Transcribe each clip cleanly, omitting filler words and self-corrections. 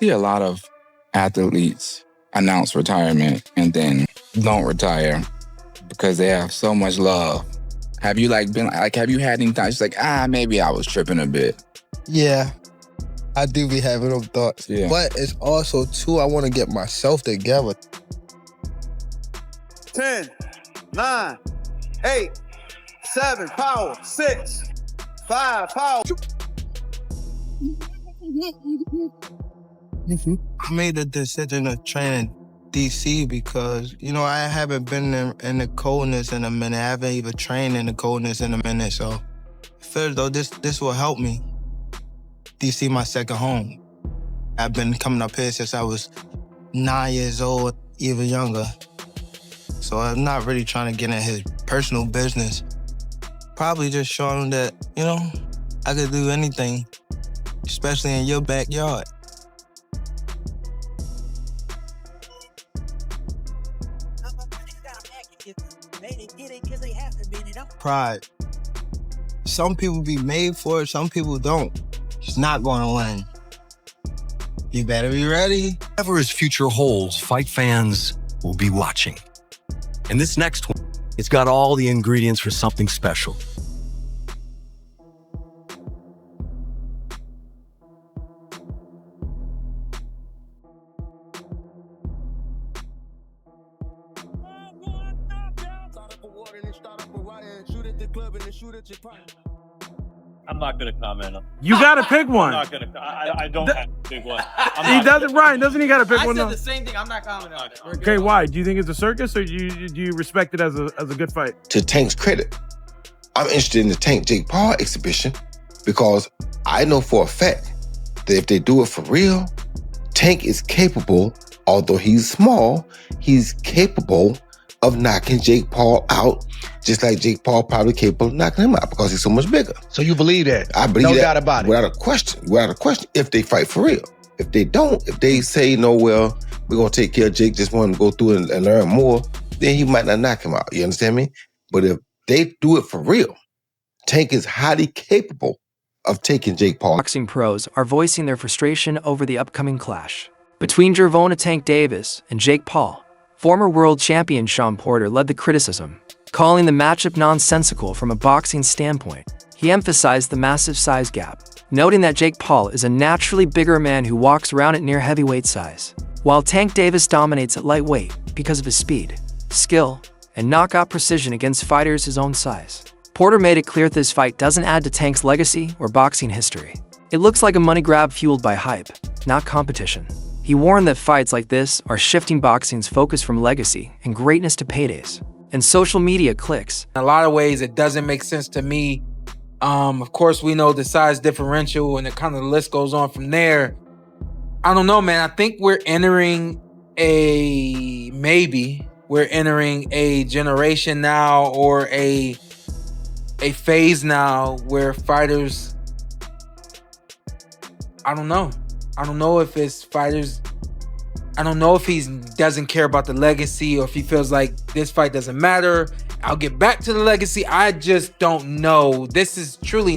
see a lot of athletes announce retirement and then don't retire because they have so much love. Have you have you had any times maybe I was tripping a bit? Yeah, I do be having those thoughts. Yeah. But it's also too, I want to get myself together. 10, 9, 8, 7, power, 6, 5, power. I made the decision to train in DC because, I haven't been in the coldness in a minute. I haven't even trained in the coldness in a minute. So I feel as though this will help me. DC my second home. I've been coming up here since I was 9 years old, even younger. So I'm not really trying to get in his personal business. Probably just showing him that, I could do anything, especially in your backyard. Pride. Some people be made for it, some people don't. It's not gonna win. You better be ready. Whatever his future holds, fight fans will be watching. And this next one, it's got all the ingredients for something special. I'm not gonna comment on. You gotta pick one. I'm not gonna. I don't have to pick one. He doesn't. Ryan, doesn't he gotta pick one? I said the same thing. I'm not commenting on it. Okay, why? Do you think it's a circus, or do you respect it as a good fight? To Tank's credit, I'm interested in the Tank Jake Paul exhibition because I know for a fact that if they do it for real, Tank is capable. Although he's small, he's capable of knocking Jake Paul out, just like Jake Paul probably capable of knocking him out because he's so much bigger. So you believe that? I believe that. No doubt about it. Without a question, if they fight for real. If they don't, if they say, we're going to take care of Jake, just want to go through and learn more, then he might not knock him out. You understand me? But if they do it for real, Tank is highly capable of taking Jake Paul. Boxing pros are voicing their frustration over the upcoming clash between Gervonta Tank Davis and Jake Paul. Former world champion Shawn Porter led the criticism, calling the matchup nonsensical from a boxing standpoint. He emphasized the massive size gap, noting that Jake Paul is a naturally bigger man who walks around at near heavyweight size, while Tank Davis dominates at lightweight because of his speed, skill, and knockout precision against fighters his own size. Porter made it clear that this fight doesn't add to Tank's legacy or boxing history. It looks like a money grab fueled by hype, not competition. He warned that fights like this are shifting boxing's focus from legacy and greatness to paydays and social media clicks. In a lot of ways, it doesn't make sense to me. Of course, we know the size differential and the list goes on from there. I don't know, man. I think we're entering a generation now or a phase now where fighters, I don't know if it's fighters. I don't know if he doesn't care about the legacy or if he feels like this fight doesn't matter. I'll get back to the legacy. I just don't know. This is truly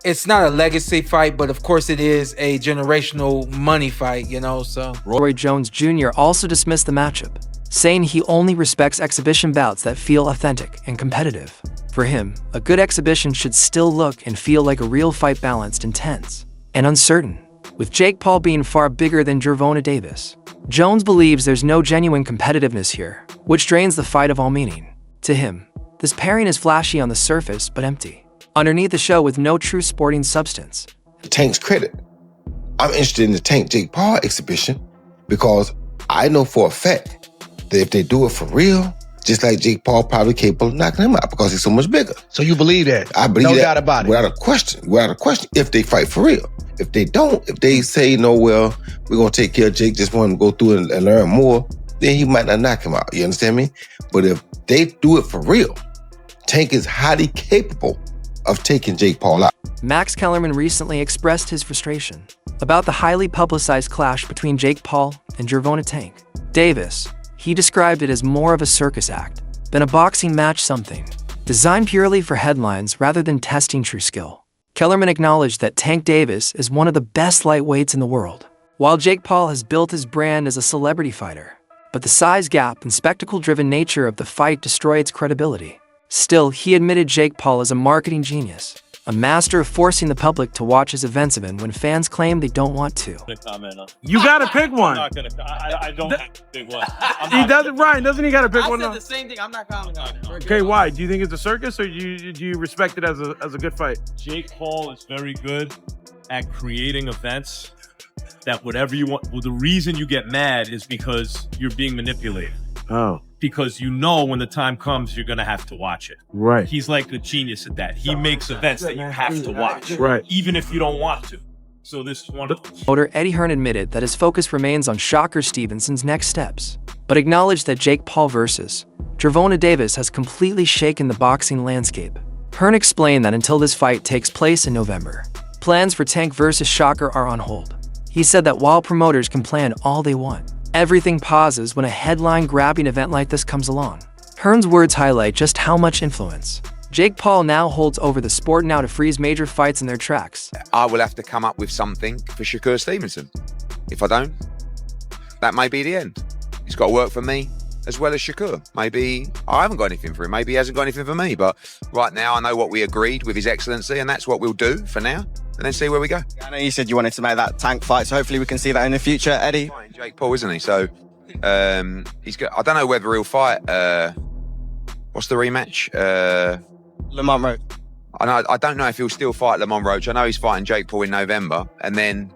it's not a legacy fight, but of course it is a generational money fight, so. Roy Jones Jr. also dismissed the matchup, saying he only respects exhibition bouts that feel authentic and competitive. For him, a good exhibition should still look and feel like a real fight, balanced, intense, and uncertain. With Jake Paul being far bigger than Gervonta Davis, Jones believes there's no genuine competitiveness here, which drains the fight of all meaning. To him, this pairing is flashy on the surface but empty underneath the show with no true sporting substance. To Tank's credit, I'm interested in the Tank Jake Paul exhibition because I know for a fact that if they do it for real, just like Jake Paul probably capable of knocking him out because he's so much bigger. So you believe that? I believe that. No doubt about it. Without a question, if they fight for real. If they don't, if they say, we're going to take care of Jake, just want to go through and learn more, then he might not knock him out. You understand me? But if they do it for real, Tank is highly capable of taking Jake Paul out. Max Kellerman recently expressed his frustration about the highly publicized clash between Jake Paul and Gervonta Tank Davis. He described it as more of a circus act than a boxing match, something designed purely for headlines rather than testing true skill. Kellerman acknowledged that Tank Davis is one of the best lightweights in the world, While Jake Paul has built his brand as a celebrity fighter, but the size gap and spectacle-driven nature of the fight destroy its credibility. Still, he admitted Jake Paul is a marketing genius, a master of forcing the public to watch his events even when fans claim they don't want to. You gotta pick one. I'm not gonna. I don't have to pick one. He doesn't. Ryan, doesn't he gotta pick I one? said the same thing. I'm not commenting on it. Okay, why? Do you think it's a circus, or do you respect it as a good fight? Jake Paul is very good at creating events that whatever you want. Well, the reason you get mad is because you're being manipulated. Oh. Because you know when the time comes, you're going to have to watch it. Right. He's like a genius at that. He makes events that you have to watch. Right. Even if you don't want to. So this is one of them. Promoter Eddie Hearn admitted that his focus remains on Shocker Stevenson's next steps, but acknowledged that Jake Paul versus Gervonta Davis has completely shaken the boxing landscape. Hearn explained that until this fight takes place in November, plans for Tank versus Shocker are on hold. He said that while promoters can plan all they want, everything pauses when a headline-grabbing event like this comes along. Hearn's words highlight just how much influence Jake Paul now holds over the sport, now to freeze major fights in their tracks. I will have to come up with something for Shakur Stevenson. If I don't, that may be the end. He's got to work for me as well as Shakur. Maybe I haven't got anything for him. Maybe he hasn't got anything for me. But right now, I know what we agreed with His Excellency, and that's what we'll do for now, and then see where we go. I know you said you wanted to make that Tank fight, so hopefully we can see that in the future, Eddie. Jake Paul, isn't he? So he's got. I don't know whether he'll fight. What's the rematch? Lamont Roach. I don't know if he'll still fight Lamont Roach. I know he's fighting Jake Paul in November, and then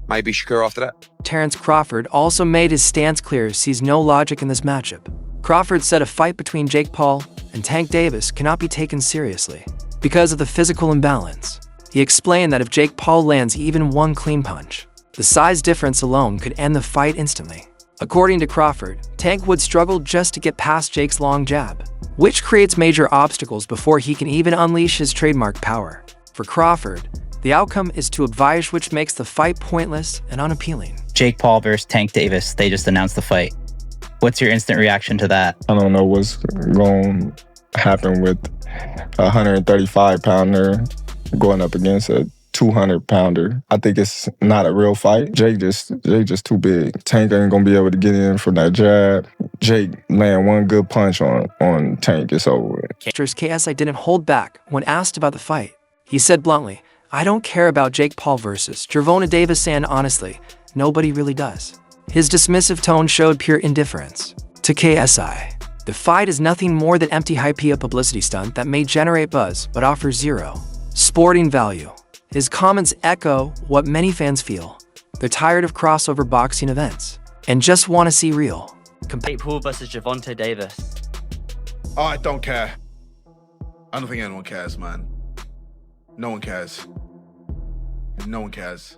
maybe Shakur after that. Terrence Crawford also made his stance clear, sees no logic in this matchup. Crawford said a fight between Jake Paul and Tank Davis cannot be taken seriously because of the physical imbalance. He explained that if Jake Paul lands even one clean punch, the size difference alone could end the fight instantly. According to Crawford, Tank would struggle just to get past Jake's long jab, which creates major obstacles before he can even unleash his trademark power. For Crawford, the outcome is too obvious, which makes the fight pointless and unappealing. Jake Paul versus Tank Davis, they just announced the fight. What's your instant reaction to that? I don't know what's going to happen with a 135-pounder going up against a 200-pounder. I think it's not a real fight. Jake just too big. Tank ain't gonna be able to get in from that jab. Jake land one good punch on Tank, it's over with. KSI didn't hold back when asked about the fight. He said bluntly, "I don't care about Jake Paul versus Gervonta Davis, and honestly, nobody really does." His dismissive tone showed pure indifference. To KSI, the fight is nothing more than empty hype, a publicity stunt that may generate buzz but offers zero sporting value. His comments echo what many fans feel. They're tired of crossover boxing events and just want to see real. Jake Paul versus Gervonta Davis. Oh, I don't care. I don't think anyone cares, man. No one cares. No one cares.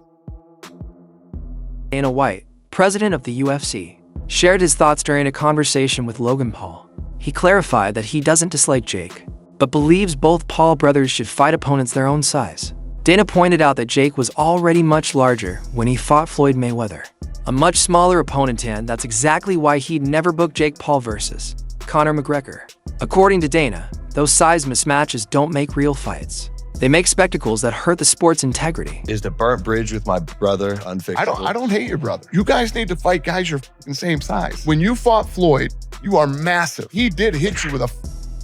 Dana White, president of the UFC, shared his thoughts during a conversation with Logan Paul. He clarified that he doesn't dislike Jake, but believes both Paul brothers should fight opponents their own size. Dana pointed out that Jake was already much larger when he fought Floyd Mayweather, a much smaller opponent, and that's exactly why he'd never book Jake Paul versus Conor McGregor. According to Dana, those size mismatches don't make real fights. They make spectacles that hurt the sport's integrity. Is the burnt bridge with my brother unfixable? I don't hate your brother. You guys need to fight guys your same size. When you fought Floyd, you are massive. He did hit you with a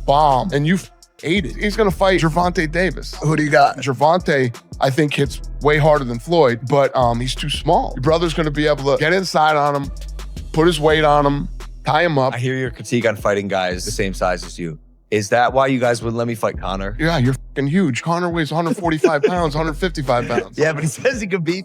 bomb, and you ate it. He's gonna fight Gervonta Davis. Who do you got? Gervonta, I think, hits way harder than Floyd, but he's too small. Your brother's gonna be able to get inside on him, put his weight on him, tie him up. I hear your critique on fighting guys the same size as you. Is that why you guys wouldn't let me fight Conor? Yeah, you're fucking huge. Conor weighs 145 pounds, 155 pounds. Yeah, but he says he could beat